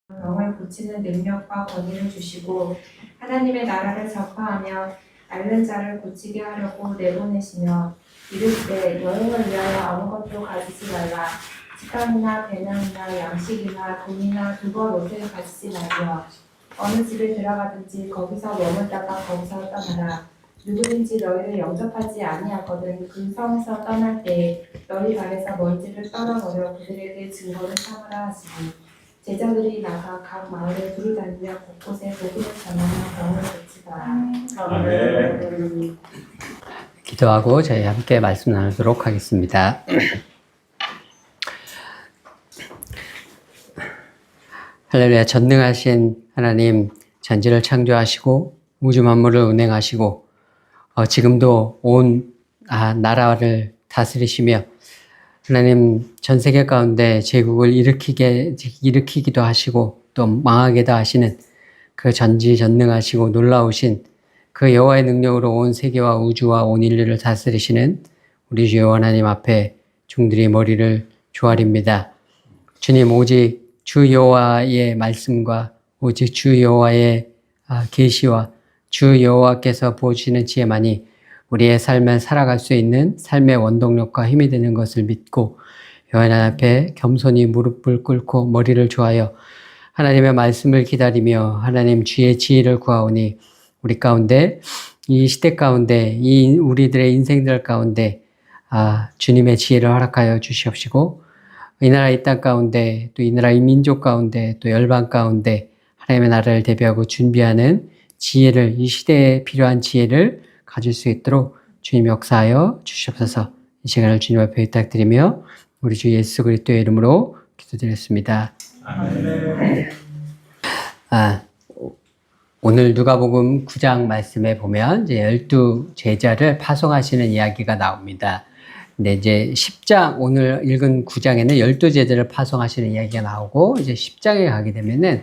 병을 고치는 능력과 권위를 주시고 하나님의 나라를 전파하며 앓는 자를 고치게 하려고 내보내시며 이르시되 여행을 위하여 아무것도 가지지 말라. 식감이나 배낭이나 양식이나 돈이나 두벌 옷을 가지지 말며 어느 집에 들어가든지 거기서 머물다가 거기서 떠나라. 누구든지 너희를 영접하지 아니하거든 그 성에서 떠날 때에 너희 발에서 먼지를 떨어버려 그들에게 증거를 삼으라 하시니 제자들이 나가 각 마을에 두루 다니며 곳곳에 복음을 전하며 병을 고치더라. 아멘. 기도하고 저희 함께 말씀 나누도록 하겠습니다. 할렐루야. 전능하신 하나님, 전지를 창조하시고 우주 만물을 운행하시고 지금도 온 나라를 다스리시며 하나님 전 세계 가운데 제국을 일으키기도 하시고 또 망하게도 하시는 그 전지전능하시고 놀라우신 그 여호와의 능력으로 온 세계와 우주와 온 인류를 다스리시는 우리 주 하나님 앞에 종들이 머리를 조아립니다. 주님, 오직 주 여호와의 말씀과 오직 주 여호와의 계시와 주 여호와께서 부어주시는 지혜만이 우리의 삶을 살아갈 수 있는 삶의 원동력과 힘이 되는 것을 믿고 여호와 하나님 앞에 겸손히 무릎을 꿇고 머리를 조아여 하나님의 말씀을 기다리며 하나님 주의 지혜를 구하오니 우리 가운데 이 시대 가운데 이 우리들의 인생들 가운데 주님의 지혜를 허락하여 주시옵시고 이 나라 이 땅 가운데 또 이 나라 이 민족 가운데 또 열방 가운데 하나님의 나라를 대표하고 준비하는 지혜를 이 시대에 필요한 지혜를 가질 수 있도록 주님 역사하여 주시옵소서. 이 시간을 주님 앞에 부탁드리며 우리 주 예수 그리스도의 이름으로 기도드렸습니다. 아멘. 오늘 누가복음 9장 말씀에 보면 이제 12 제자를 파송하시는 이야기가 나옵니다. 근데 이제 10장, 오늘 읽은 9장에는 12 제자를 파송하시는 이야기가 나오고, 이제 10장에 가게 되면은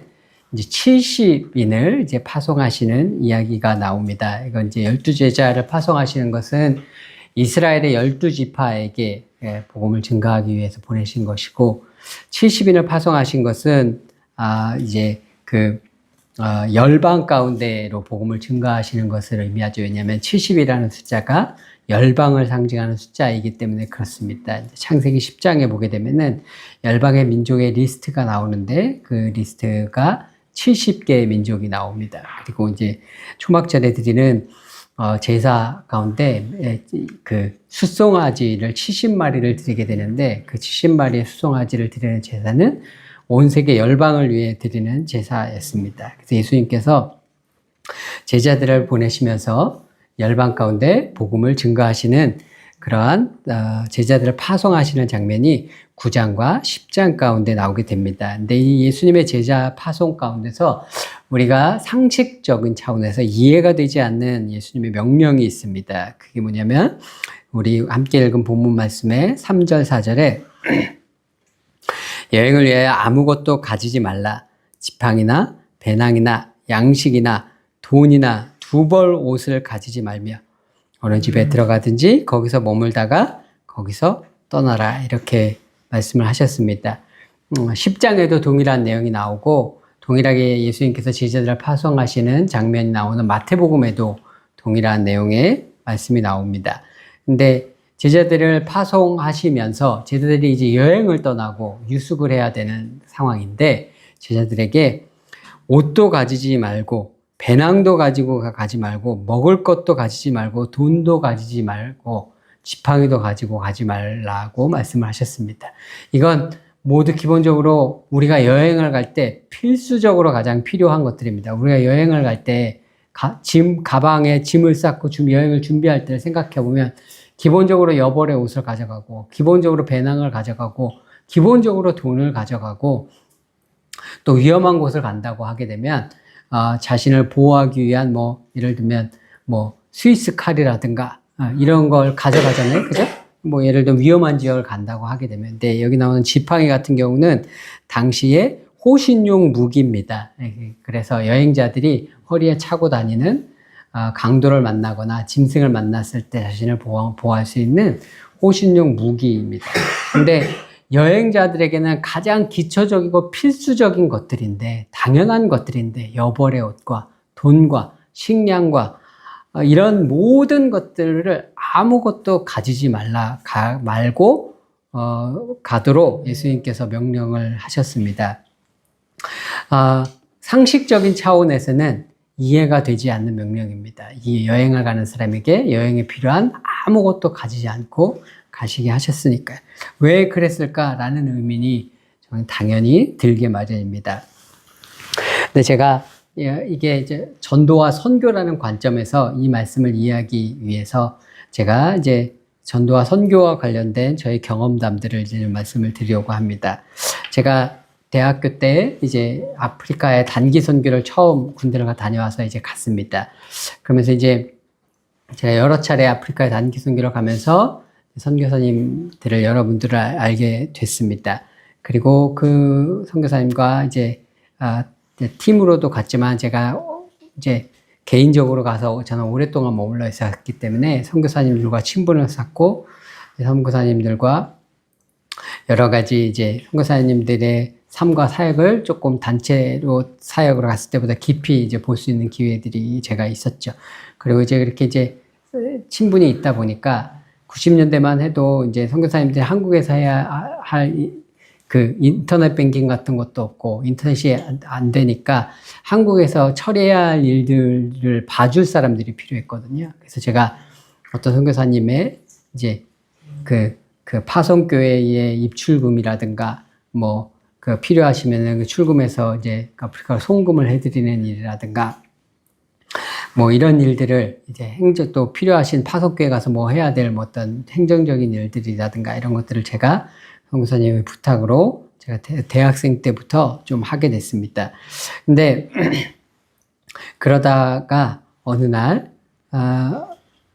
이제 70인을 이제 파송하시는 이야기가 나옵니다. 이건 이제 12 제자를 파송하시는 것은 이스라엘의 12지파에게 복음을 증거하기 위해서 보내신 것이고, 70인을 파송하신 것은 이제 열방 가운데로 복음을 증거하시는 것을 의미하죠. 왜냐하면 70이라는 숫자가 열방을 상징하는 숫자이기 때문에 그렇습니다. 창세기 10장에 보게 되면은 열방의 민족의 리스트가 나오는데 그 리스트가 70개의 민족이 나옵니다. 그리고 이제 초막절에 드리는 제사 가운데 그 숫송아지를 70마리를 드리게 되는데 그 70마리의 숫송아지를 드리는 제사는 온 세계 열방을 위해 드리는 제사였습니다. 그래서 예수님께서 제자들을 보내시면서 열방 가운데 복음을 증거하시는 그러한 제자들을 파송하시는 장면이 9장과 10장 가운데 나오게 됩니다. 근데 이 예수님의 제자 파송 가운데서 우리가 상식적인 차원에서 이해가 되지 않는 예수님의 명령이 있습니다. 그게 뭐냐면 우리 함께 읽은 본문 말씀의 3절 4절에 여행을 위하여 아무것도 가지지 말라. 지팡이나 배낭이나 양식이나 돈이나 두벌 옷을 가지지 말며 어느 집에 들어가든지 거기서 머물다가 거기서 떠나라. 이렇게 말씀을 하셨습니다. 10장에도 동일한 내용이 나오고 동일하게 예수님께서 제자들을 파송하시는 장면이 나오는 마태복음에도 동일한 내용의 말씀이 나옵니다. 근데 제자들을 파송하시면서 제자들이 이제 여행을 떠나고 유숙을 해야 되는 상황인데 제자들에게 옷도 가지지 말고 배낭도 가지 말고 먹을 것도 가지지 말고 돈도 가지지 말고 지팡이도 가지고 가지 말라고 말씀을 하셨습니다. 이건 모두 기본적으로 우리가 여행을 갈 때 필수적으로 가장 필요한 것들입니다. 우리가 여행을 갈 때 가방에 짐을 쌓고 여행을 준비할 때를 생각해 보면 기본적으로 여벌의 옷을 가져가고 기본적으로 배낭을 가져가고 기본적으로 돈을 가져가고 또 위험한 곳을 간다고 하게 되면 자신을 보호하기 위한 예를 들면 스위스 칼이라든가 이런 걸 가져가잖아요. 그죠? 예를 들면 위험한 지역을 간다고 하게 되면 근데 여기 나오는 지팡이 같은 경우는 당시에 호신용 무기입니다. 그래서 여행자들이 허리에 차고 다니는 강도를 만나거나 짐승을 만났을 때 자신을 보호할 수 있는 호신용 무기입니다. 근데 여행자들에게는 가장 기초적이고 필수적인 것들인데, 당연한 것들인데, 여벌의 옷과 돈과 식량과 이런 모든 것들을 아무것도 가지지 말고 가도록 예수님께서 명령을 하셨습니다. 상식적인 차원에서는 이해가 되지 않는 명령입니다. 이 여행을 가는 사람에게 여행에 필요한 아무것도 가지지 않고 가시게 하셨으니까요. 왜 그랬을까라는 의문이 저는 당연히 들게 마련입니다. 근데 제가 이게 이제 전도와 선교라는 관점에서 이 말씀을 이해하기 위해서 제가 이제 전도와 선교와 관련된 저희 경험담들을 이제 말씀을 드리려고 합니다. 제가 대학교 때 이제 아프리카에 단기 선교를 처음 군대를 다녀와서 이제 갔습니다. 그러면서 이제 제가 여러 차례 아프리카에 단기 선교를 가면서 선교사님들을 여러분들을 알게 됐습니다. 그리고 그 선교사님과 이제 팀으로도 갔지만 제가 이제 개인적으로 가서 저는 오랫동안 머물러 있었기 때문에 선교사님들과 친분을 쌓고 선교사님들과 여러 가지 이제 선교사님들의 삶과 사역을 조금 단체로 사역으로 갔을 때보다 깊이 이제 볼 수 있는 기회들이 제가 있었죠. 그리고 이제 그렇게 이제 친분이 있다 보니까 90년대만 해도 이제 선교사님들이 한국에서 해야 할 그 인터넷 뱅킹 같은 것도 없고 인터넷이 안 되니까 한국에서 처리해야 할 일들을 봐줄 사람들이 필요했거든요. 그래서 제가 어떤 선교사님의 이제 그 파송교회의 입출금이라든가 뭐 그 필요하시면은 그 출금해서 이제 아프리카 송금을 해드리는 일이라든가 뭐 이런 일들을 이제 또 필요하신 파송교회 가서 뭐 해야 될 뭐 어떤 행정적인 일들이라든가 이런 것들을 제가 선교사님의 부탁으로 제가 대학생 때부터 좀 하게 됐습니다. 근데 그러다가 어느 날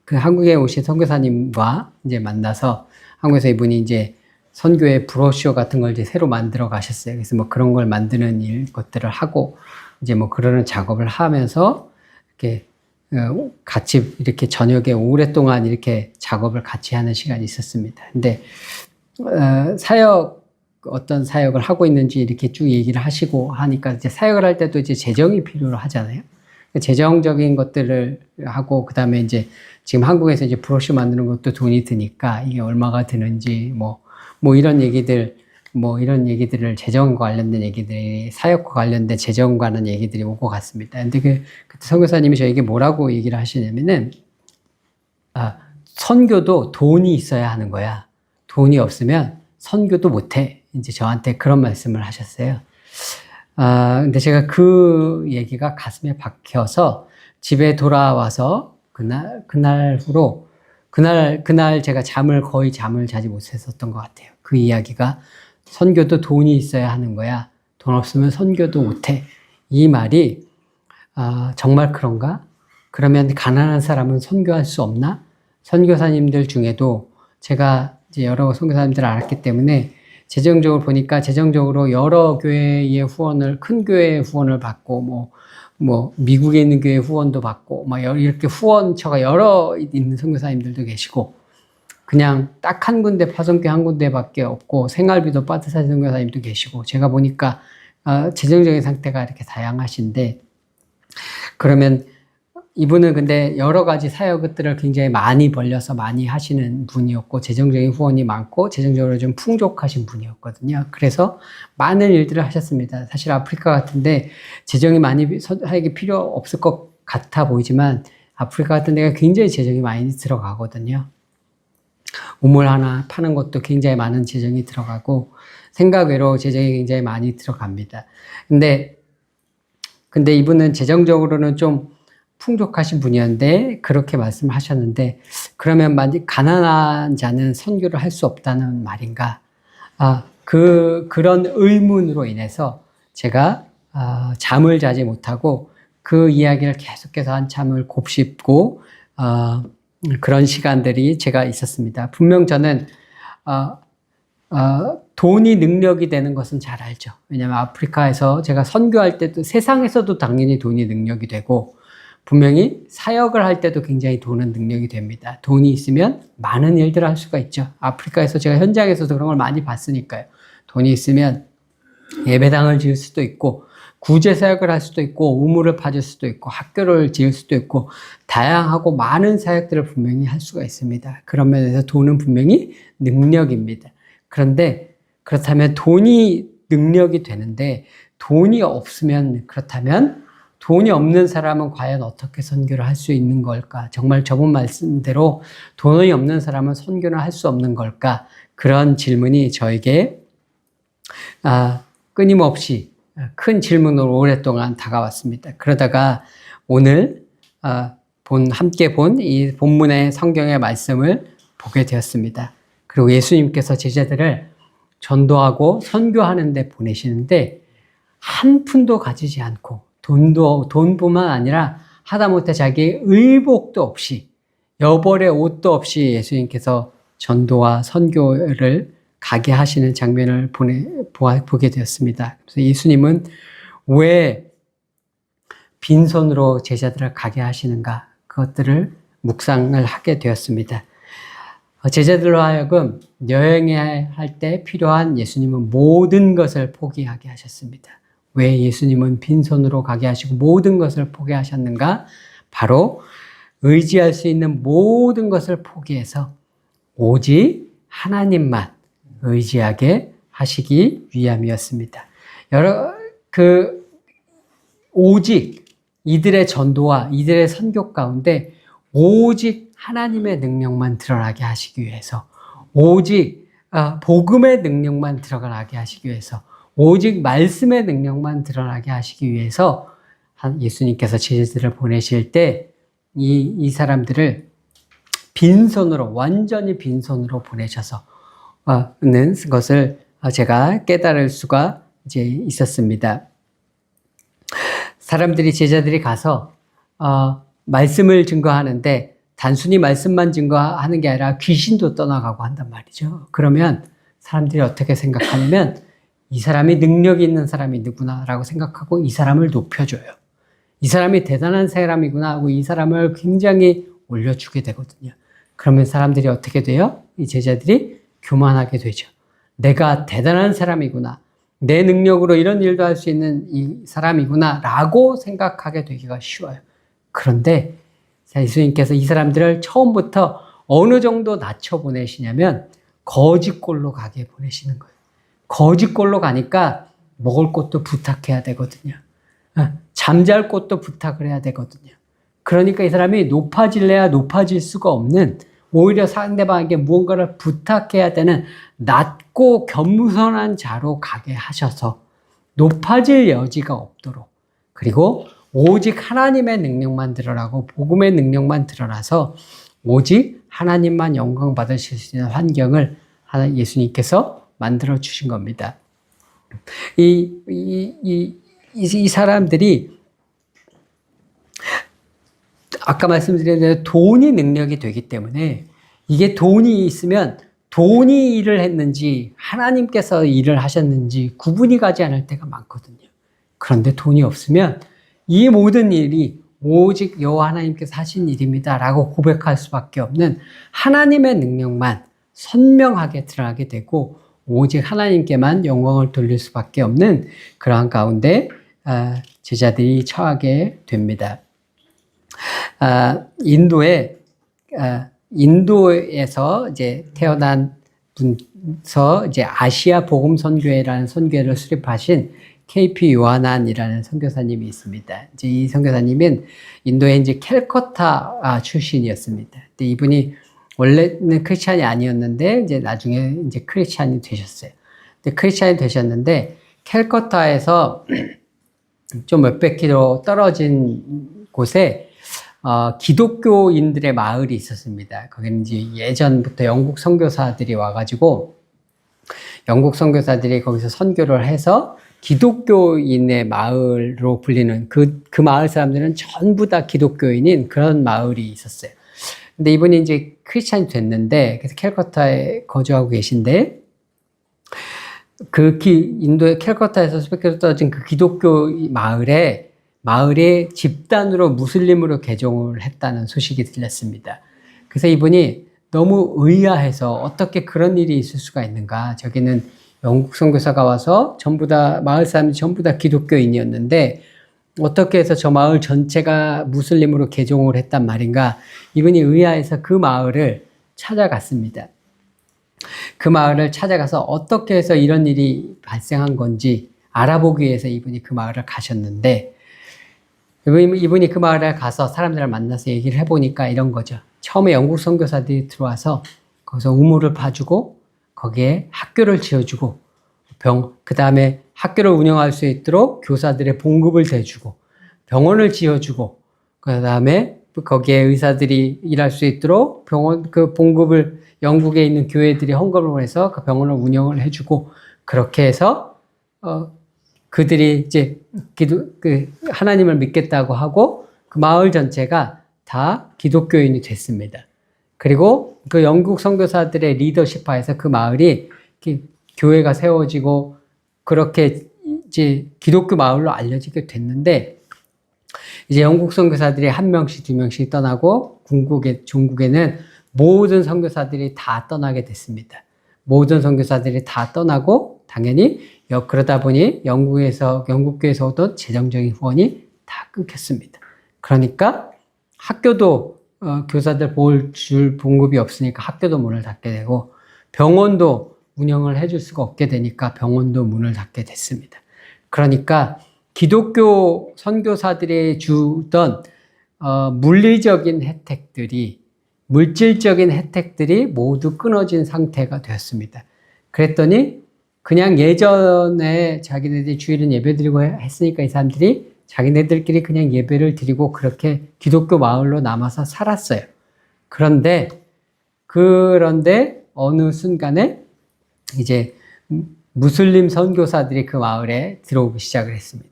그 한국에 오신 선교사님과 이제 만나서 한국에서 이분이 이제 선교의 브로셔 같은 걸 이제 새로 만들어 가셨어요. 그래서 뭐 그런 걸 만드는 것들을 하고 이제 뭐 그러는 작업을 하면서 이렇게 같이 이렇게 저녁에 오랫동안 이렇게 작업을 같이 하는 시간이 있었습니다. 근데 어떤 사역을 하고 있는지 이렇게 쭉 얘기를 하시고 하니까 이제 사역을 할 때도 이제 재정이 필요로 하잖아요. 재정적인 것들을 하고 그다음에 이제 지금 한국에서 이제 브로셔 만드는 것도 돈이 드니까 이게 얼마가 드는지 뭐 이런 얘기들을 재정과 관련된 얘기들이 사역과 관련된 재정과 하는 얘기들이 오고 갔습니다. 근데 그때 선교사님이 저에게 뭐라고 얘기를 하시냐면은 선교도 돈이 있어야 하는 거야. 돈이 없으면 선교도 못해. 이제 저한테 그런 말씀을 하셨어요. 근데 제가 그 얘기가 가슴에 박혀서 집에 돌아와서 그날 제가 거의 잠을 자지 못했었던 것 같아요. 그 이야기가 선교도 돈이 있어야 하는 거야. 돈 없으면 선교도 못해. 이 말이 정말 그런가? 그러면 가난한 사람은 선교할 수 없나? 선교사님들 중에도 제가 이제 여러 선교사님들을 알았기 때문에 재정적으로 보니까 재정적으로 여러 교회의 후원을 큰 교회의 후원을 받고 뭐 미국에 있는 교회 후원도 받고 막 이렇게 후원처가 여러 있는 선교사님들도 계시고 그냥 딱 한 군데 파송교회 한 군데밖에 없고 생활비도 빠듯한 선교사님도 계시고 제가 보니까 재정적인 상태가 이렇게 다양하신데 그러면 이분은 근데 여러 가지 사역들을 굉장히 많이 벌려서 많이 하시는 분이었고 재정적인 후원이 많고 재정적으로 좀 풍족하신 분이었거든요. 그래서 많은 일들을 하셨습니다. 사실 아프리카 같은데 재정이 많이 사역이 필요 없을 것 같아 보이지만 아프리카 같은 데가 굉장히 재정이 많이 들어가거든요. 우물 하나 파는 것도 굉장히 많은 재정이 들어가고 생각 외로 재정이 굉장히 많이 들어갑니다. 근데 이분은 재정적으로는 좀 풍족하신 분이었는데 그렇게 말씀하셨는데 그러면 만약 가난한 자는 선교를 할 수 없다는 말인가? 그런 의문으로 인해서 제가 잠을 자지 못하고 그 이야기를 계속해서 한참을 곱씹고 그런 시간들이 제가 있었습니다. 분명 저는 돈이 능력이 되는 것은 잘 알죠. 왜냐하면 아프리카에서 제가 선교할 때도 세상에서도 당연히 돈이 능력이 되고 분명히 사역을 할 때도 굉장히 돈은 능력이 됩니다. 돈이 있으면 많은 일들을 할 수가 있죠. 아프리카에서 제가 현장에서도 그런 걸 많이 봤으니까요. 돈이 있으면 예배당을 지을 수도 있고 구제 사역을 할 수도 있고 우물을 파줄 수도 있고 학교를 지을 수도 있고 다양하고 많은 사역들을 분명히 할 수가 있습니다. 그런 면에서 돈은 분명히 능력입니다. 그런데 그렇다면 돈이 능력이 되는데 돈이 없으면 그렇다면 돈이 없는 사람은 과연 어떻게 선교를 할 수 있는 걸까? 정말 저번 말씀대로 돈이 없는 사람은 선교를 할 수 없는 걸까? 그런 질문이 저에게 끊임없이 큰 질문으로 오랫동안 다가왔습니다. 그러다가 오늘 함께 본 이 본문의 성경의 말씀을 보게 되었습니다. 그리고 예수님께서 제자들을 전도하고 선교하는 데 보내시는데 한 푼도 가지지 않고 돈뿐만 아니라 하다못해 자기 의복도 없이 여벌의 옷도 없이 예수님께서 전도와 선교를 가게 하시는 장면을 보게 되었습니다. 그래서 예수님은 왜 빈손으로 제자들을 가게 하시는가 그것들을 묵상을 하게 되었습니다. 제자들로 하여금 여행할 때 필요한 예수님은 모든 것을 포기하게 하셨습니다. 왜 예수님은 빈손으로 가게 하시고 모든 것을 포기하셨는가? 바로 의지할 수 있는 모든 것을 포기해서 오직 하나님만 의지하게 하시기 위함이었습니다. 오직 이들의 전도와 이들의 선교 가운데 오직 하나님의 능력만 드러나게 하시기 위해서 오직 복음의 능력만 드러나게 하시기 위해서 오직 말씀의 능력만 드러나게 하시기 위해서 예수님께서 제자들을 보내실 때 이 사람들을 빈손으로 완전히 빈손으로 보내셔서 는 것을 제가 깨달을 수가 이제 있었습니다. 제자들이 가서 말씀을 증거하는데 단순히 말씀만 증거하는 게 아니라 귀신도 떠나가고 한단 말이죠. 그러면 사람들이 어떻게 생각하냐면 이 사람이 능력이 있는 사람이 누구나라고 생각하고 이 사람을 높여줘요. 이 사람이 대단한 사람이구나 하고 이 사람을 굉장히 올려주게 되거든요. 그러면 사람들이 어떻게 돼요? 이 제자들이 교만하게 되죠. 내가 대단한 사람이구나. 내 능력으로 이런 일도 할 수 있는 이 사람이구나 라고 생각하게 되기가 쉬워요. 그런데 예수님께서 이 사람들을 처음부터 어느 정도 낮춰 보내시냐면 거지꼴로 가게 보내시는 거예요. 거지꼴로 가니까 먹을 것도 부탁해야 되거든요. 잠잘 곳도 부탁을 해야 되거든요. 그러니까 이 사람이 높아질래야 높아질 수가 없는 오히려 상대방에게 무언가를 부탁해야 되는 낮고 겸손한 자로 가게 하셔서 높아질 여지가 없도록 그리고 오직 하나님의 능력만 드러나고 복음의 능력만 드러나서 오직 하나님만 영광 받으실 수 있는 환경을 예수님께서 만들어 주신 겁니다. 이 사람들이 아까 말씀드린 대로 돈이 능력이 되기 때문에 이게 돈이 있으면 돈이 일을 했는지 하나님께서 일을 하셨는지 구분이 가지 않을 때가 많거든요. 그런데 돈이 없으면 이 모든 일이 오직 여호와 하나님께서 하신 일입니다 라고 고백할 수밖에 없는 하나님의 능력만 선명하게 드러나게 되고 오직 하나님께만 영광을 돌릴 수밖에 없는 그러한 가운데 제자들이 처하게 됩니다. 인도에서 이제 태어난 분서 이제 아시아 복음 선교회라는 선교회를 수립하신 KP 요하난이라는 선교사님이 있습니다. 이제 이 선교사님은 인도의 이제 캘커타 출신이었습니다. 근데 이분이 원래는 크리스찬이 아니었는데 이제 나중에 이제 크리스찬이 되셨어요. 근데 크리스찬이 되셨는데 캘커타에서 좀 몇백 킬로 떨어진 곳에 기독교인들의 마을이 있었습니다. 거기는 이제 예전부터 영국 선교사들이 와가지고 영국 선교사들이 거기서 선교를 해서 기독교인의 마을로 불리는 그 마을 사람들은 전부 다 기독교인인 그런 마을이 있었어요. 근데 이분이 이제 크리스찬이 됐는데 그래서 캘커타에 거주하고 계신데 인도의 캘커타에서 수백 킬로 떨어진 그 기독교 마을에 마을이 집단으로 무슬림으로 개종을 했다는 소식이 들렸습니다. 그래서 이분이 너무 의아해서 어떻게 그런 일이 있을 수가 있는가. 저기는 영국 선교사가 와서 전부 다 마을 사람들이 전부 다 기독교인이었는데 어떻게 해서 저 마을 전체가 무슬림으로 개종을 했단 말인가. 이분이 의아해서 그 마을을 찾아갔습니다. 그 마을을 찾아가서 어떻게 해서 이런 일이 발생한 건지 알아보기 위해서 이분이 그 마을을 가셨는데 이분이 그 마을에 가서 사람들을 만나서 얘기를 해보니까 이런 거죠. 처음에 영국 선교사들이 들어와서 거기서 우물을 파주고 거기에 학교를 지어주고 그 다음에 학교를 운영할 수 있도록 교사들의 봉급을 대주고 병원을 지어주고 그 다음에 거기에 의사들이 일할 수 있도록 병원 그 봉급을 영국에 있는 교회들이 헌금을 해서 그 병원을 운영을 해주고 그렇게 해서 그들이 이제 하나님을 믿겠다고 하고 그 마을 전체가 다 기독교인이 됐습니다. 그리고 그 영국 선교사들의 리더십하에서 그 마을이 교회가 세워지고 그렇게 이제 기독교 마을로 알려지게 됐는데 이제 영국 선교사들이 한 명씩 두 명씩 떠나고 중국에는 모든 선교사들이 다 떠나게 됐습니다. 모든 선교사들이 다 떠나고 당연히 그러다 보니 영국교회에서 오던 재정적인 후원이 다 끊겼습니다. 그러니까 학교도 교사들 줄 봉급이 없으니까 학교도 문을 닫게 되고 병원도 운영을 해줄 수가 없게 되니까 병원도 문을 닫게 됐습니다. 그러니까 기독교 선교사들이 주던 물질적인 혜택들이 모두 끊어진 상태가 되었습니다. 그랬더니 그냥 예전에 자기네들이 주일은 예배드리고 했으니까 이 사람들이 자기네들끼리 그냥 예배를 드리고 그렇게 기독교 마을로 남아서 살았어요. 그런데 어느 순간에 이제 무슬림 선교사들이 그 마을에 들어오기 시작을 했습니다.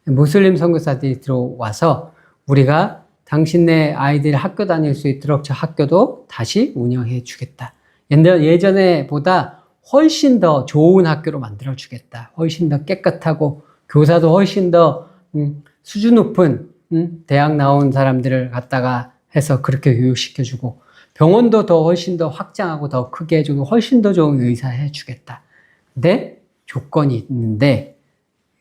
무슬림 선교사들이 들어와서 우리가 당신네 아이들이 학교 다닐 수 있도록 저 학교도 다시 운영해 주겠다. 예전에보다 훨씬 더 좋은 학교로 만들어 주겠다. 훨씬 더 깨끗하고 교사도 훨씬 더 수준 높은 대학 나온 사람들을 갖다가 해서 그렇게 교육시켜주고 병원도 훨씬 더 확장하고 더 크게 해주고 훨씬 더 좋은 의사 해주겠다. 근데 조건이 있는데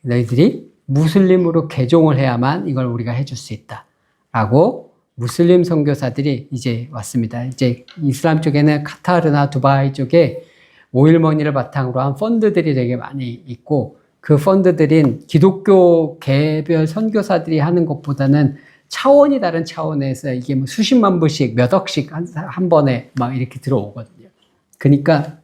너희들이 무슬림으로 개종을 해야만 이걸 우리가 해줄 수 있다. 라고 무슬림 선교사들이 이제 왔습니다. 이제 이슬람 쪽에는 카타르나 두바이 쪽에 오일머니를 바탕으로 한 펀드들이 되게 많이 있고 그 펀드들인 기독교 개별 선교사들이 하는 것보다는 차원이 다른 차원에서 이게 뭐 수십만 불씩 몇 억씩 한 번에 막 이렇게 들어오거든요. 그러니까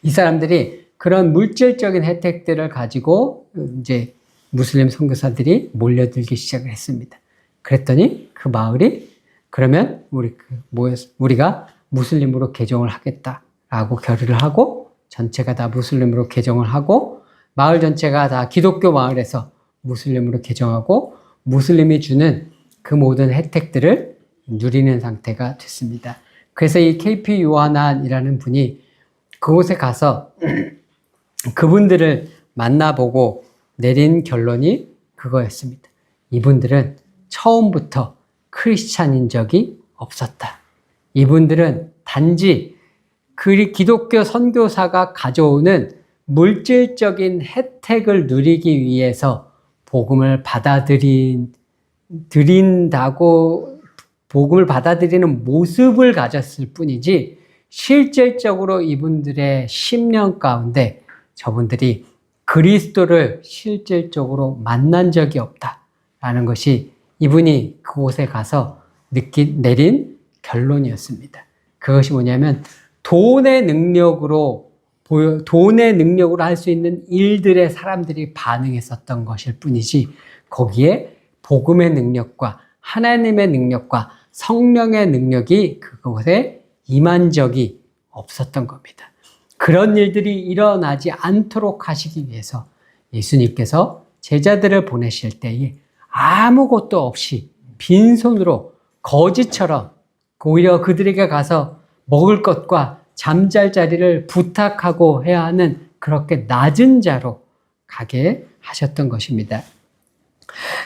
이 사람들이 그런 물질적인 혜택들을 가지고 이제 무슬림 선교사들이 몰려들기 시작을 했습니다. 그랬더니 그 마을이 그러면 우리가 무슬림으로 개종을 하겠다라고 결의를 하고 전체가 다 무슬림으로 개종을 하고 마을 전체가 다 기독교 마을에서 무슬림으로 개종하고 무슬림이 주는 그 모든 혜택들을 누리는 상태가 됐습니다. 그래서 이 KP 요하난이라는 분이 그곳에 가서 그분들을 만나보고 내린 결론이 그거였습니다. 이분들은 처음부터 크리스찬인 적이 없었다. 이분들은 단지 기독교 선교사가 가져오는 물질적인 혜택을 누리기 위해서 복음을 받아들이는 모습을 가졌을 뿐이지 실질적으로 이분들의 심령 가운데 저분들이 그리스도를 실질적으로 만난 적이 없다라는 것이 이분이 그곳에 가서 내린 결론이었습니다. 그것이 뭐냐면 돈의 능력으로 할 수 있는 일들에 사람들이 반응했었던 것일 뿐이지 거기에 복음의 능력과 하나님의 능력과 성령의 능력이 그곳에 임한 적이 없었던 겁니다. 그런 일들이 일어나지 않도록 하시기 위해서 예수님께서 제자들을 보내실 때에 아무것도 없이 빈손으로 거지처럼 오히려 그들에게 가서 먹을 것과 잠잘 자리를 부탁하고 해야 하는 그렇게 낮은 자로 가게 하셨던 것입니다.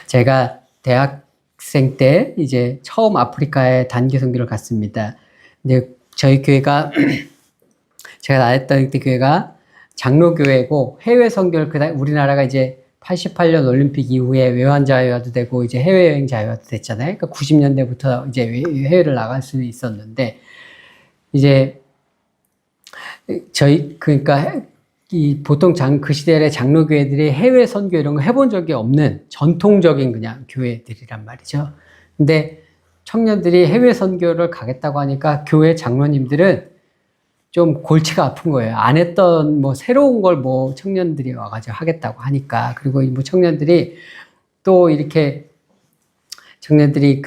제가 대학생 때 이제 처음 아프리카에 단기 선교를 갔습니다. 근데 저희 교회가 제가 다녔던 그 교회가 장로교회고 해외 선교를 우리나라가 이제 88년 올림픽 이후에 외환 자유화도 되고 이제 해외여행 자유화도 됐잖아요. 그러니까 90년대부터 이제 해외를 나갈 수 있었는데 이제 그러니까 이 보통 그 시대의 장로교회들이 해외 선교 이런 거 해본 적이 없는 전통적인 그냥 교회들이란 말이죠. 근데 청년들이 해외 선교를 가겠다고 하니까 교회 장로님들은 좀 골치가 아픈 거예요. 안 했던 뭐 새로운 걸 뭐 청년들이 와가지고 하겠다고 하니까. 그리고 뭐 청년들이 또 이렇게 청년들이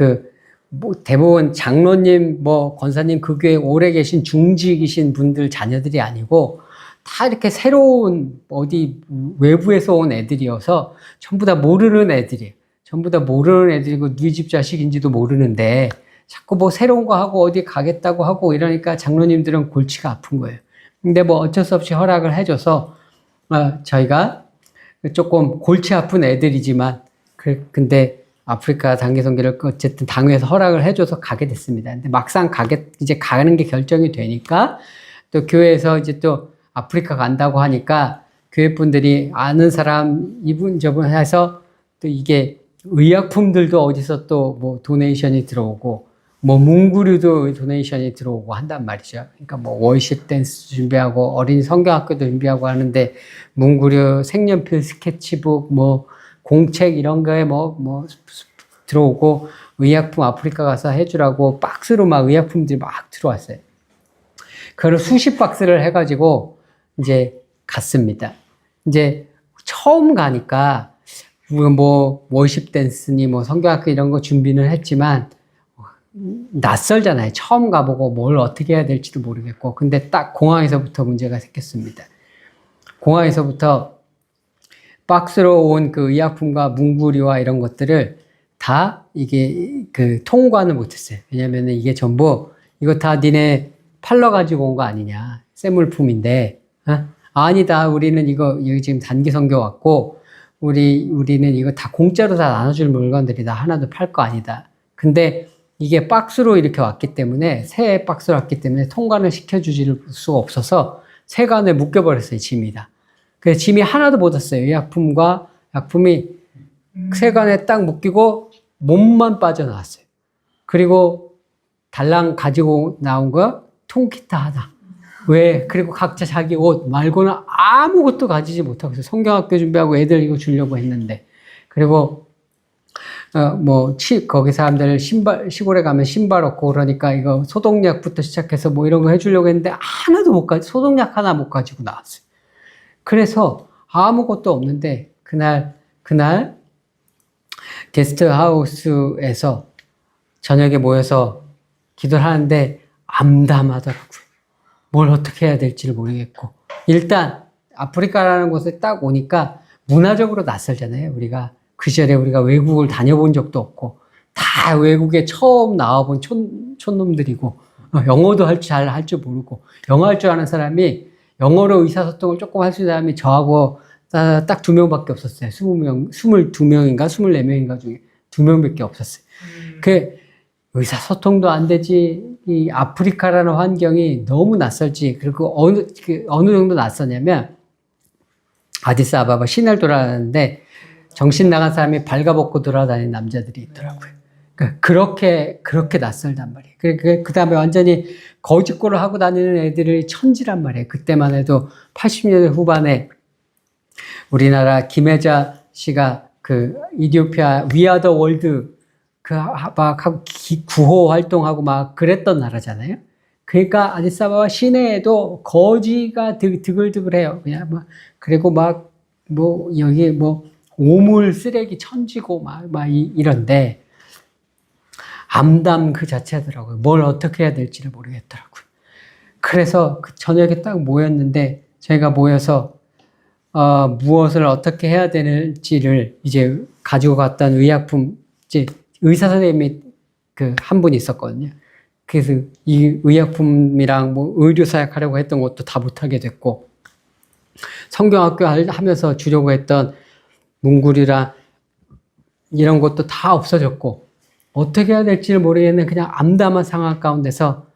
뭐 대부분 장로님 뭐 권사님 그 교회 오래 계신 중직이신 분들 자녀들이 아니고 다 이렇게 새로운 어디 외부에서 온 애들이어서 전부 다 모르는 애들이에요. 전부 다 모르는 애들이고 누이 집 자식인지도 모르는데 자꾸 뭐 새로운 거 하고 어디 가겠다고 하고 이러니까 장로님들은 골치가 아픈 거예요. 근데 뭐 어쩔 수 없이 허락을 해줘서 저희가 조금 골치 아픈 애들이지만 근데 아프리카 단기 선교를 어쨌든 당회에서 허락을 해줘서 가게 됐습니다. 근데 막상 이제 가는 게 결정이 되니까 또 교회에서 이제 또 아프리카 간다고 하니까 교회 분들이 아는 사람 이분 저분 해서 또 이게 의약품들도 어디서 또 뭐 도네이션이 들어오고 뭐 문구류도 도네이션이 들어오고 한단 말이죠. 그러니까 뭐 월십 댄스 준비하고 어린이 성경학교도 준비하고 하는데 문구류, 색연필, 스케치북, 뭐 공책 이런 거에 뭐 들어오고 의약품 아프리카 가서 해주라고 박스로 막 의약품들이 막 들어왔어요. 그걸 수십 박스를 해가지고 이제 갔습니다. 이제 처음 가니까 뭐 월십 댄스니 뭐 성경학교 이런 거 준비는 했지만 낯설잖아요. 처음 가보고 뭘 어떻게 해야 될지도 모르겠고. 근데 딱 공항에서부터 문제가 생겼습니다. 공항에서부터 박스로 온 그 의약품과 문구류와 이런 것들을 다 이게 통과는 못했어요. 왜냐면은 이게 전부 이거 다 니네 팔러 가지고 온 거 아니냐. 새 물품인데, 아니다. 우리는 이거 지금 단기 선교 왔고, 우리는 이거 다 공짜로 다 나눠줄 물건들이다. 하나도 팔 거 아니다. 근데 이게 박스로 이렇게 왔기 때문에, 새 박스로 왔기 때문에 통관을 시켜주질 수가 없어서 세관에 묶여버렸어요, 짐이 다. 그래서 짐이 하나도 못 왔어요. 의약품과 약품이 세관에 딱 묶이고 몸만 빠져나왔어요. 그리고 달랑 가지고 나온 거 통기타 하나. 왜? 그리고 각자 자기 옷 말고는 아무것도 가지지 못하고 있어요. 성경학교 준비하고 애들 이거 주려고 했는데. 그리고 거기 사람들 시골에 가면 신발 얻고 그러니까 이거 소독약부터 시작해서 뭐 이런 거 해주려고 했는데 하나도 소독약 하나 못 가지고 나왔어요. 그래서 아무것도 없는데 그날 게스트하우스에서 저녁에 모여서 기도를 하는데 암담하더라고요. 뭘 어떻게 해야 될지를 모르겠고. 일단 아프리카라는 곳에 딱 오니까 문화적으로 낯설잖아요. 우리가 그 시절에 우리가 외국을 다녀본 적도 없고 다 외국에 처음 나와본 촌놈들이고 영어도 잘 할 줄 모르고 영어 할 줄 아는 사람이 영어로 의사소통을 조금 할 수 있는 사람이 저하고 딱 2명밖에 없었어요. 22명인가 24명인가 중에 2명밖에 없었어요. 그 의사소통도 안 되지. 이 아프리카라는 환경이 너무 낯설지. 그리고 어느 정도 낯서냐면 아디스아바바 시내를 돌아다니는데 정신 나간 사람이 발가벗고 돌아다니는 남자들이 있더라고요. 그렇게 낯설단 말이에요. 그 다음에 완전히 거짓골을 하고 다니는 애들이 천지란 말이에요. 그때만 해도 80년대 후반에 우리나라 김혜자 씨가 이디오피아 We Are the World 구호 활동하고 막 그랬던 나라잖아요. 그러니까 아디스아바바 시내에도 거지가 드글드글해요. 그냥 그리고 여기 오물 쓰레기 천지고 이런데 암담 그 자체더라고요. 뭘 어떻게 해야 될지를 모르겠더라고요. 그래서 저녁에 딱 모였는데 저희가 모여서 무엇을 어떻게 해야 되는지를 이제 가지고 갔던 의약품 의사 선생님이 한 분이 있었거든요. 그래서 이 의약품이랑 의료 사역하려고 했던 것도 다 못하게 됐고 성경학교 하면서 주려고 했던 문구류랑 이런 것도 다 없어졌고 어떻게 해야 될지를 모르겠는 그냥 암담한 상황 가운데서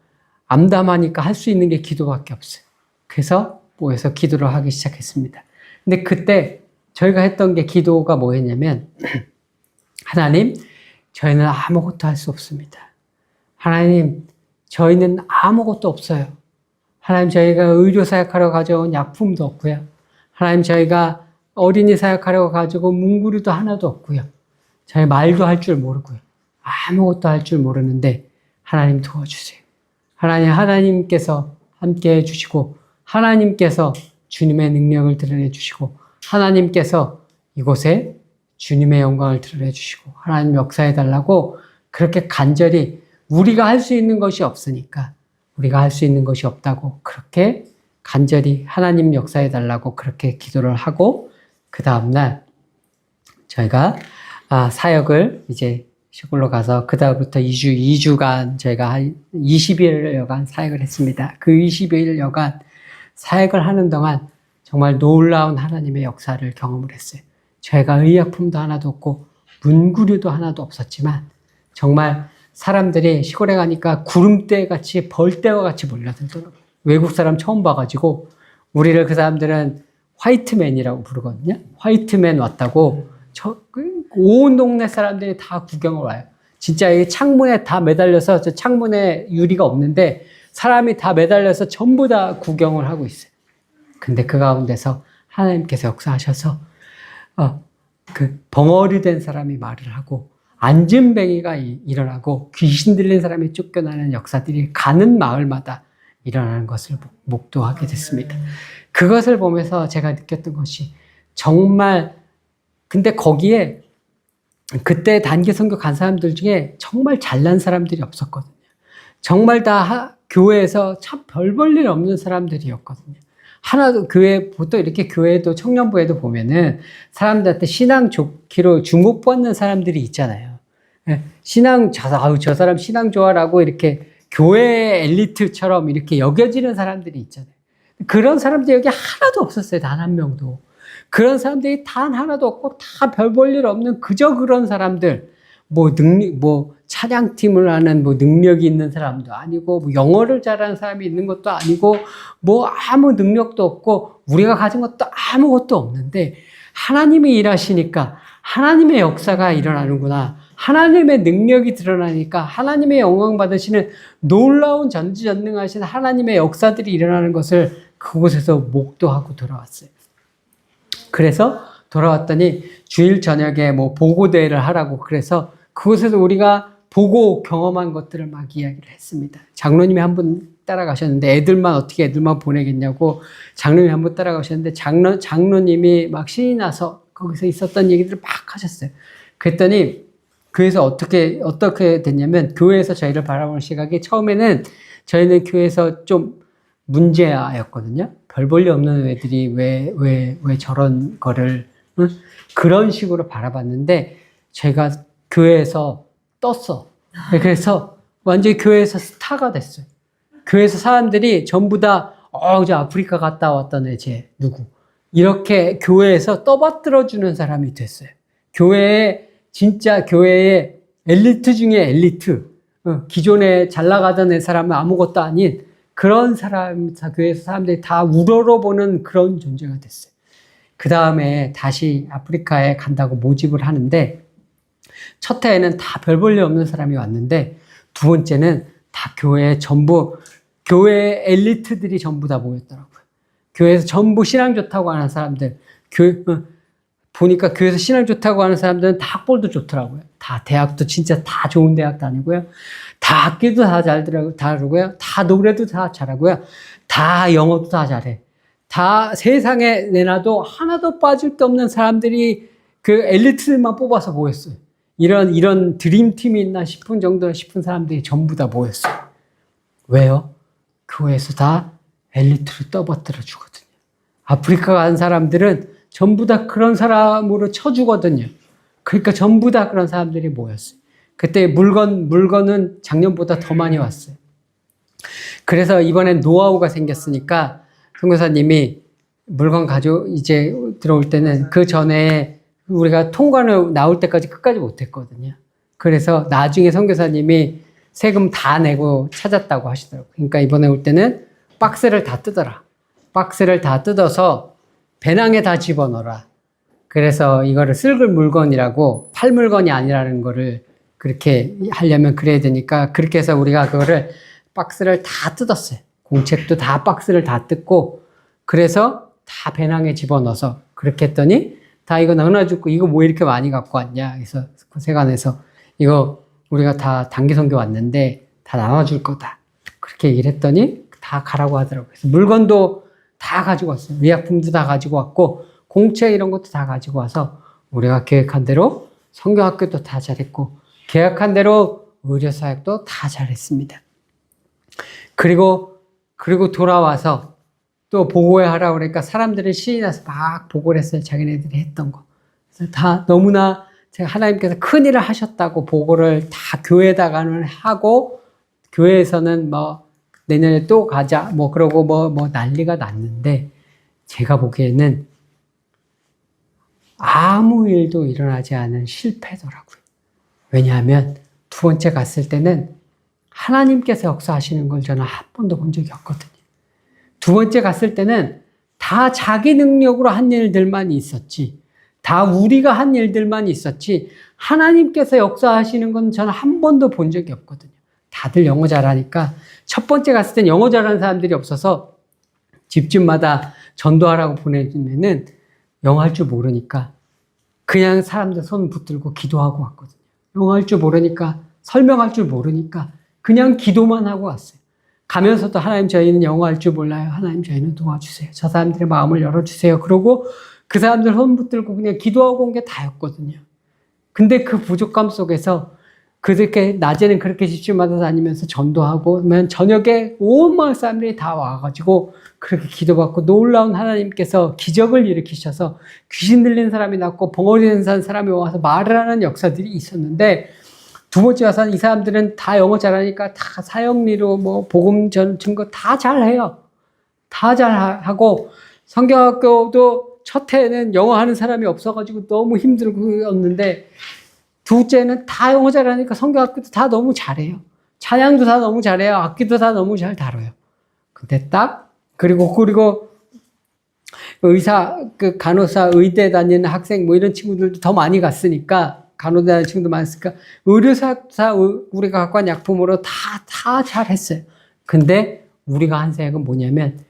암담하니까 할 수 있는 게 기도밖에 없어요. 그래서 모여서 기도를 하기 시작했습니다. 근데 그때 저희가 했던 게 기도가 뭐였냐면 하나님, 저희는 아무것도 할 수 없습니다. 하나님, 저희는 아무것도 없어요. 하나님, 저희가 의료 사역하러 가져온 약품도 없고요. 하나님, 저희가 어린이 사역하려고 가지고 문구류도 하나도 없고요. 저희 말도 할 줄 모르고요. 아무것도 할 줄 모르는데 하나님 도와주세요. 하나님께서 함께 해주시고 하나님께서 주님의 능력을 드러내 주시고 하나님께서 이곳에 주님의 영광을 드러내 주시고 하나님 역사해 달라고 그렇게 간절히 우리가 할 수 있는 것이 없으니까 우리가 할 수 있는 것이 없다고 그렇게 간절히 하나님 역사해 달라고 그렇게 기도를 하고 그 다음날 저희가 사역을 이제 시골로 가서 그 다음부터 2주간 저희가 한 20일여간 사역을 했습니다. 그 20일여간 사역을 하는 동안 정말 놀라운 하나님의 역사를 경험을 했어요. 저희가 의약품도 하나도 없고 문구류도 하나도 없었지만 정말 사람들이 시골에 가니까 구름대 같이 벌떼와 같이 몰려들더라고요. 외국 사람 처음 봐가지고 우리를 그 사람들은 화이트맨이라고 부르거든요. 화이트맨 왔다고 온 동네 사람들이 다 구경을 와요. 진짜 이 창문에 다 매달려서 저 창문에 유리가 없는데 사람이 다 매달려서 전부 다 구경을 하고 있어요. 근데 그 가운데서 하나님께서 역사하셔서 그 벙어리 된 사람이 말을 하고 안진뱅이가 일어나고 귀신 들린 사람이 쫓겨나는 역사들이 가는 마을마다 일어나는 것을 목도하게 됐습니다. 그것을 보면서 제가 느꼈던 것이 정말 근데 거기에 그때 단기 선교 간 사람들 중에 정말 잘난 사람들이 없었거든요. 정말 다 교회에서 참 별 볼 일 없는 사람들이었거든요. 하나도 보통 이렇게 교회도 청년부에도 보면은 사람들한테 신앙 좋기로 주목받는 사람들이 있잖아요. 저 사람 신앙 좋아라고 이렇게 교회 엘리트처럼 이렇게 여겨지는 사람들이 있잖아요. 그런 사람들이 여기 하나도 없었어요. 단 한 명도. 그런 사람들이 단 하나도 없고 다 별 볼 일 없는 그저 그런 사람들, 찬양팀을 하는 능력이 있는 사람도 아니고, 영어를 잘하는 사람이 있는 것도 아니고, 아무 능력도 없고, 우리가 가진 것도 아무것도 없는데, 하나님이 일하시니까 하나님의 역사가 일어나는구나. 하나님의 능력이 드러나니까 하나님의 영광 받으시는 놀라운 전지전능하신 하나님의 역사들이 일어나는 것을 그곳에서 목도하고 돌아왔어요. 그래서 돌아왔더니 주일 저녁에 보고대회를 하라고 그래서 그곳에서 우리가 보고 경험한 것들을 막 이야기를 했습니다. 장로님이 한 분 따라가셨는데 어떻게 애들만 보내겠냐고 장로님이 한 분 따라가셨는데 장로님이 막 신이 나서 거기서 있었던 얘기들을 막 하셨어요. 그랬더니 교회에서 어떻게 됐냐면 교회에서 저희를 바라보는 시각이 처음에는 저희는 교회에서 좀 문제아였거든요. 별 볼 일 없는 애들이 왜 저런 거를 그런 식으로 바라봤는데 제가 교회에서 떴어. 그래서 완전히 교회에서 스타가 됐어요. 교회에서 사람들이 전부 다 저 아프리카 갔다 왔던 애 쟤 누구 이렇게 교회에서 떠받들어주는 사람이 됐어요. 진짜 교회의 엘리트 중에 엘리트, 기존에 잘 나가던 사람은 아무것도 아닌 그런 교회에서 사람들이 다 우러러보는 그런 존재가 됐어요. 그 다음에 다시 아프리카에 간다고 모집을 하는데 첫 해에는 다 별 볼 일 없는 사람이 왔는데 두 번째는 다 교회 엘리트들이 전부 다 모였더라고요. 교회에서 전부 신앙 좋다고 하는 사람들, 보니까 교회에서 신앙 좋다고 하는 사람들은 다 학벌도 좋더라고요. 다 대학도 진짜 다 좋은 대학 다니고요. 다 학기도 다 다르고요. 다 노래도 다 잘하고요. 다 영어도 다 잘해. 다 세상에 내놔도 하나도 빠질 데 없는 사람들이 그 엘리트들만 뽑아서 모였어요. 이런 드림팀이 있나 싶은 사람들이 전부 다 모였어요. 왜요? 교회에서 다 엘리트로 떠받들어 주거든요. 아프리카 간 사람들은 전부 다 그런 사람으로 쳐주거든요. 그러니까 전부 다 그런 사람들이 모였어요. 그때 물건은 작년보다 더 많이 왔어요. 그래서 이번엔 노하우가 생겼으니까 선교사님이 물건 이제 들어올 때는 그 전에 우리가 통관을 나올 때까지 끝까지 못했거든요. 그래서 나중에 선교사님이 세금 다 내고 찾았다고 하시더라고요. 그러니까 이번에 올 때는 박스를 다 뜯어라. 박스를 다 뜯어서 배낭에 다 집어넣어라. 그래서 이거를 쓸글 물건이라고 팔 물건이 아니라는 거를 그렇게 하려면 그래야 되니까 그렇게 해서 우리가 그거를 박스를 다 뜯었어요. 공책도 다 박스를 다 뜯고 그래서 다 배낭에 집어넣어서 그렇게 했더니 다 이거 나눠주고 이거 뭐 이렇게 많이 갖고 왔냐. 그래서 그 세관에서 이거 우리가 다 단기 선교 왔는데 다 나눠줄 거다. 그렇게 얘기를 했더니 다 가라고 하더라고요. 그래서 물건도 다 가지고 왔어요. 의약품도 다 가지고 왔고 공책 이런 것도 다 가지고 와서 우리가 계획한 대로 선교학교도 다 잘했고 계획한 대로 의료사역도 다 잘했습니다. 그리고 돌아와서 또 보고회 하라고 그러니까 사람들은 신이 나서 막 보고를 했어요. 자기네들이 했던 거. 그래서 다 너무나 제가 하나님께서 큰일을 하셨다고 보고를 다 교회에다가는 하고 교회에서는 뭐 내년에 또 가자 뭐 그러고 뭐 난리가 났는데 제가 보기에는 아무 일도 일어나지 않은 실패더라고요. 왜냐하면 두 번째 갔을 때는 하나님께서 역사하시는 걸 저는 한 번도 본 적이 없거든요. 두 번째 갔을 때는 다 자기 능력으로 한 일들만 있었지, 다 우리가 한 일들만 있었지, 하나님께서 역사하시는 건 저는 한 번도 본 적이 없거든요. 다들 영어 잘하니까 첫 번째 갔을 땐 영어 잘하는 사람들이 없어서 집집마다 전도하라고 보내주면은 영어 할 줄 모르니까 그냥 사람들 손 붙들고 기도하고 왔거든요. 영어 할 줄 모르니까 설명할 줄 모르니까 그냥 기도만 하고 왔어요. 가면서도 하나님 저희는 영어 할 줄 몰라요. 하나님 저희는 도와주세요. 저 사람들의 마음을 열어주세요. 그러고 그 사람들 손 붙들고 그냥 기도하고 온 게 다였거든요. 근데 그 부족감 속에서 그렇게 낮에는 그렇게 집집마다 다니면서 전도하고 그러면 저녁에 온 마을 사람들이 다 와가지고 그렇게 기도받고 놀라운 하나님께서 기적을 일으키셔서 귀신 들린 사람이 낫고 벙어리 된 사람이 와서 말을 하는 역사들이 있었는데 두 번째 와서 이 사람들은 다 영어 잘하니까 다 사형리로 뭐 복음 증거 다 잘해요. 다 잘하고 성경학교도 첫 해에는 영어 하는 사람이 없어가지고 너무 힘들었는데 둘째는 다 영어 잘하니까 성경학교도 다 너무 잘해요. 찬양도 다 너무 잘해요. 악기도 다 너무 잘 다뤄요. 근데 그리고 의사, 간호사, 의대 다니는 학생 뭐 이런 친구들도 더 많이 갔으니까 간호대 다니는 친구도 많으니까 의료사 우리가 갖고 간 약품으로 다 잘했어요. 근데 우리가 한 사역은 뭐냐면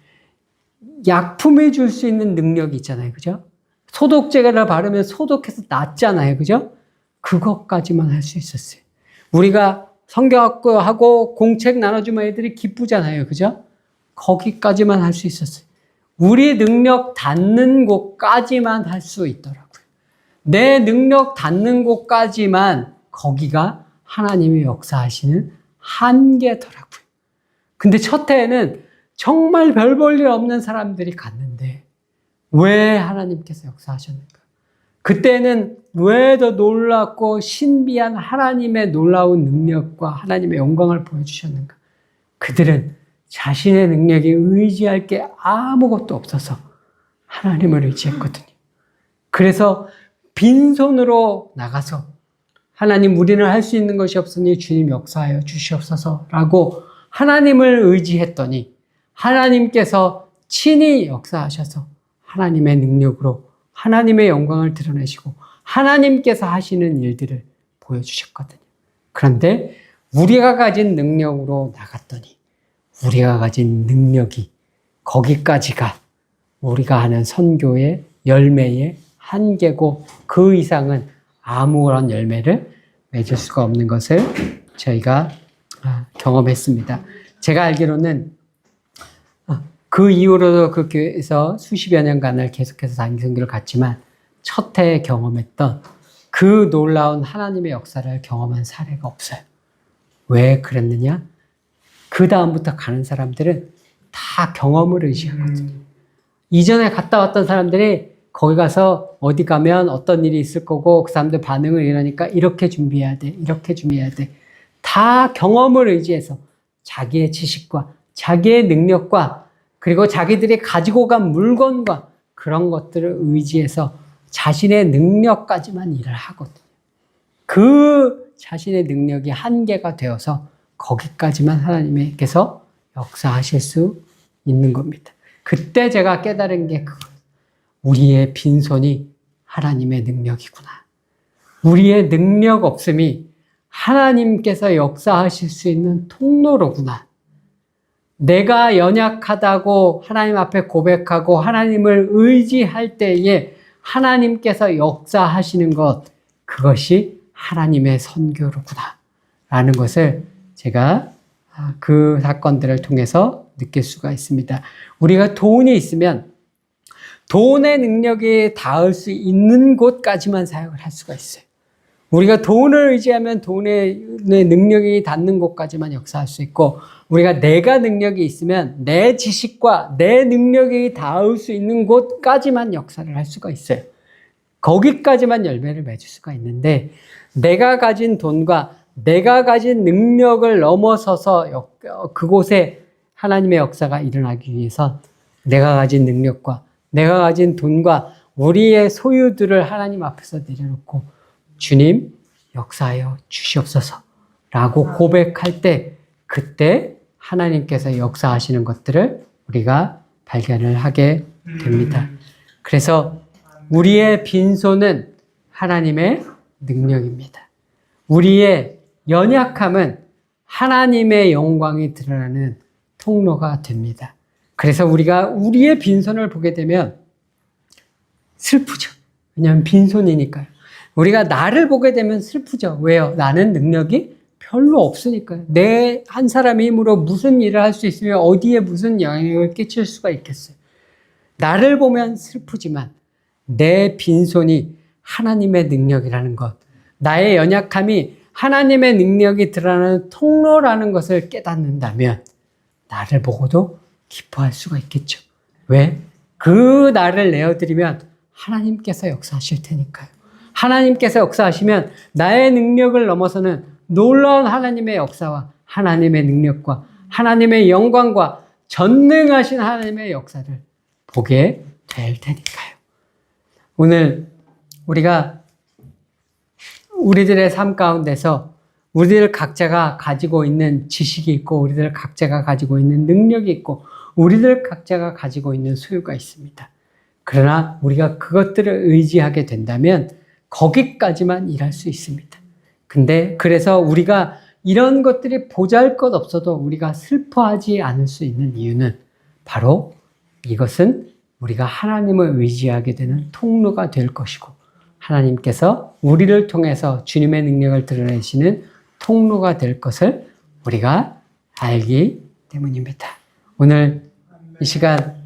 약품에 줄 수 있는 능력이 있잖아요. 그죠? 소독제를 바르면 소독해서 낫잖아요. 그죠? 그것까지만 할 수 있었어요. 우리가 성경학교 하고 공책 나눠주면 애들이 기쁘잖아요. 그죠? 거기까지만 할 수 있었어요. 우리 능력 닿는 곳까지만 할 수 있더라고요. 내 능력 닿는 곳까지만 거기가 하나님이 역사하시는 한계더라고요. 근데 첫 해에는 정말 별 볼 일 없는 사람들이 갔는데 왜 하나님께서 역사하셨는가? 그때는 왜 더 놀랍고 신비한 하나님의 놀라운 능력과 하나님의 영광을 보여주셨는가? 그들은 자신의 능력에 의지할 게 아무것도 없어서 하나님을 의지했거든요. 그래서 빈손으로 나가서 하나님 우리는 할 수 있는 것이 없으니 주님 역사하여 주시옵소서라고 하나님을 의지했더니 하나님께서 친히 역사하셔서 하나님의 능력으로 하나님의 영광을 드러내시고 하나님께서 하시는 일들을 보여주셨거든요. 그런데 우리가 가진 능력으로 나갔더니 우리가 가진 능력이 거기까지가 우리가 하는 선교의 열매의 한계고 그 이상은 아무런 열매를 맺을 수가 없는 것을 저희가 경험했습니다. 제가 알기로는 그 이후로도 그 교회에서 수십여 년간을 계속해서 단기 선교를 갔지만 첫 해에 경험했던 그 놀라운 하나님의 역사를 경험한 사례가 없어요. 왜 그랬느냐? 그 다음부터 가는 사람들은 다 경험을 의지하거든요. 이전에 갔다 왔던 사람들이 거기 가서 어디 가면 어떤 일이 있을 거고 그 사람들 반응을 이러니까 이렇게 준비해야 돼, 이렇게 준비해야 돼. 다 경험을 의지해서 자기의 지식과 자기의 능력과 그리고 자기들이 가지고 간 물건과 그런 것들을 의지해서 자신의 능력까지만 일을 하거든요. 그 자신의 능력이 한계가 되어서 거기까지만 하나님께서 역사하실 수 있는 겁니다. 그때 제가 깨달은 게 그거예요. 우리의 빈손이 하나님의 능력이구나. 우리의 능력 없음이 하나님께서 역사하실 수 있는 통로로구나. 내가 연약하다고 하나님 앞에 고백하고 하나님을 의지할 때에 하나님께서 역사하시는 것, 그것이 하나님의 선교로구나 라는 것을 제가 그 사건들을 통해서 느낄 수가 있습니다. 우리가 돈이 있으면 돈의 능력이 닿을 수 있는 곳까지만 사역을 할 수가 있어요. 우리가 돈을 의지하면 돈의 능력이 닿는 곳까지만 역사할 수 있고, 우리가 내가 능력이 있으면 내 지식과 내 능력이 닿을 수 있는 곳까지만 역사를 할 수가 있어요. 거기까지만 열매를 맺을 수가 있는데, 내가 가진 돈과 내가 가진 능력을 넘어서서 그곳에 하나님의 역사가 일어나기 위해선 내가 가진 능력과 내가 가진 돈과 우리의 소유들을 하나님 앞에서 내려놓고 주님 역사하여 주시옵소서 라고 고백할 때, 그때 하나님께서 역사하시는 것들을 우리가 발견을 하게 됩니다. 그래서 우리의 빈손은 하나님의 능력입니다. 우리의 연약함은 하나님의 영광이 드러나는 통로가 됩니다. 그래서 우리가 우리의 빈손을 보게 되면 슬프죠. 왜냐하면 빈손이니까요. 우리가 나를 보게 되면 슬프죠. 왜요? 나는 능력이 별로 없으니까요. 내 한 사람의 힘으로 무슨 일을 할 수 있으며 어디에 무슨 영향을 끼칠 수가 있겠어요. 나를 보면 슬프지만 내 빈손이 하나님의 능력이라는 것, 나의 연약함이 하나님의 능력이 드러나는 통로라는 것을 깨닫는다면 나를 보고도 기뻐할 수가 있겠죠. 왜? 그 나를 내어드리면 하나님께서 역사하실 테니까요. 하나님께서 역사하시면 나의 능력을 넘어서는 놀라운 하나님의 역사와 하나님의 능력과 하나님의 영광과 전능하신 하나님의 역사를 보게 될 테니까요. 오늘 우리가 우리들의 삶 가운데서 우리들 각자가 가지고 있는 지식이 있고, 우리들 각자가 가지고 있는 능력이 있고, 우리들 각자가 가지고 있는 소유가 있습니다. 그러나 우리가 그것들을 의지하게 된다면 거기까지만 일할 수 있습니다. 근데 그래서 우리가 이런 것들이 보잘것없어도 우리가 슬퍼하지 않을 수 있는 이유는 바로 이것은 우리가 하나님을 의지하게 되는 통로가 될 것이고, 하나님께서 우리를 통해서 주님의 능력을 드러내시는 통로가 될 것을 우리가 알기 때문입니다. 오늘 이 시간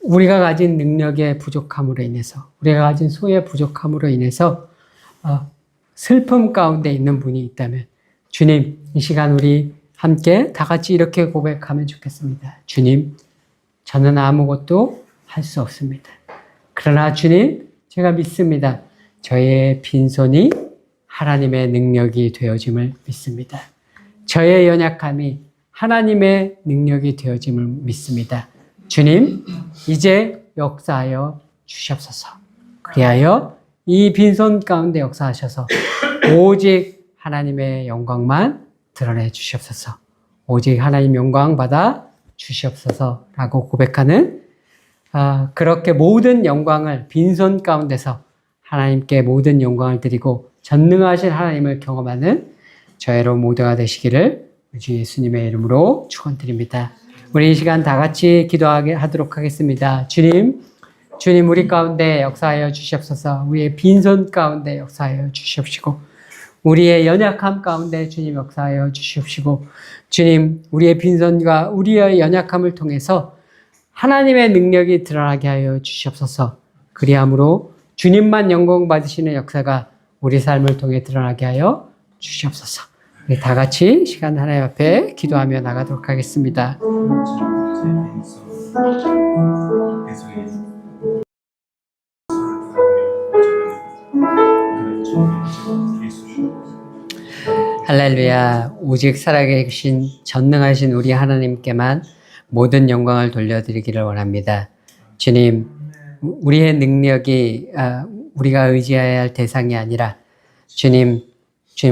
우리가 가진 능력의 부족함으로 인해서, 우리가 가진 소유의 부족함으로 인해서 슬픔 가운데 있는 분이 있다면, 주님, 이 시간 우리 함께 다 같이 이렇게 고백하면 좋겠습니다. 주님, 저는 아무것도 할 수 없습니다. 그러나 주님, 제가 믿습니다. 저의 빈손이 하나님의 능력이 되어짐을 믿습니다. 저의 연약함이 하나님의 능력이 되어짐을 믿습니다. 주님, 이제 역사하여 주시옵소서. 그리하여 이 빈손 가운데 역사하셔서 오직 하나님의 영광만 드러내 주시옵소서. 오직 하나님 영광 받아 주시옵소서라고 고백하는, 그렇게 모든 영광을 빈손 가운데서 하나님께 모든 영광을 드리고 전능하신 하나님을 경험하는 저희로 모두가 되시기를 주 예수님의 이름으로 축원드립니다. 우리 이 시간 다 같이 기도하도록 하겠습니다. 주님, 우리 가운데 역사하여 주시옵소서. 우리의 빈손 가운데 역사하여 주시옵시고, 우리의 연약함 가운데 주님 역사하여 주시옵시고, 주님, 우리의 빈손과 우리의 연약함을 통해서 하나님의 능력이 드러나게 하여 주시옵소서. 그리함으로 주님만 영광 받으시는 역사가 우리 삶을 통해 드러나게 하여 주시옵소서. 우리 다 같이 시간 하나님 앞에 기도하며 나가도록 하겠습니다. 할렐루야. 오직 살아계신 전능하신 우리 하나님께만 모든 영광을 돌려드리기를 원합니다. 주님, 우리의 능력이 우리가 의지해야 할 대상이 아니라 주님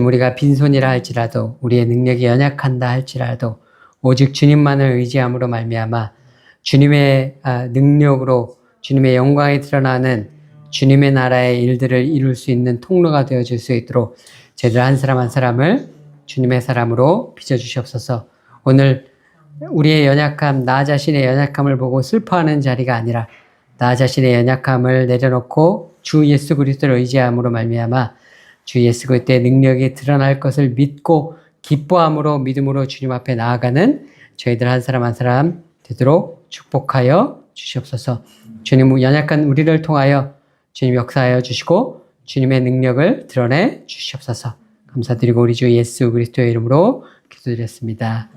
우리가 빈손이라 할지라도 우리의 능력이 연약한다 할지라도 오직 주님만을 의지함으로 말미암아 주님의 능력으로 주님의 영광이 드러나는 주님의 나라의 일들을 이룰 수 있는 통로가 되어줄 수 있도록 저희들 한 사람 한 사람을 주님의 사람으로 빚어주시옵소서. 오늘 우리의 연약함, 나 자신의 연약함을 보고 슬퍼하는 자리가 아니라 나 자신의 연약함을 내려놓고 주 예수 그리스도를 의지함으로 말미암아 주 예수 그리스도의 능력이 드러날 것을 믿고 기뻐함으로 믿음으로 주님 앞에 나아가는 저희들 한 사람 한 사람 되도록 축복하여 주시옵소서. 주님 연약한 우리를 통하여 주님 역사하여 주시고 주님의 능력을 드러내 주시옵소서. 감사드리고 우리 주 예수 그리스도의 이름으로 기도드렸습니다.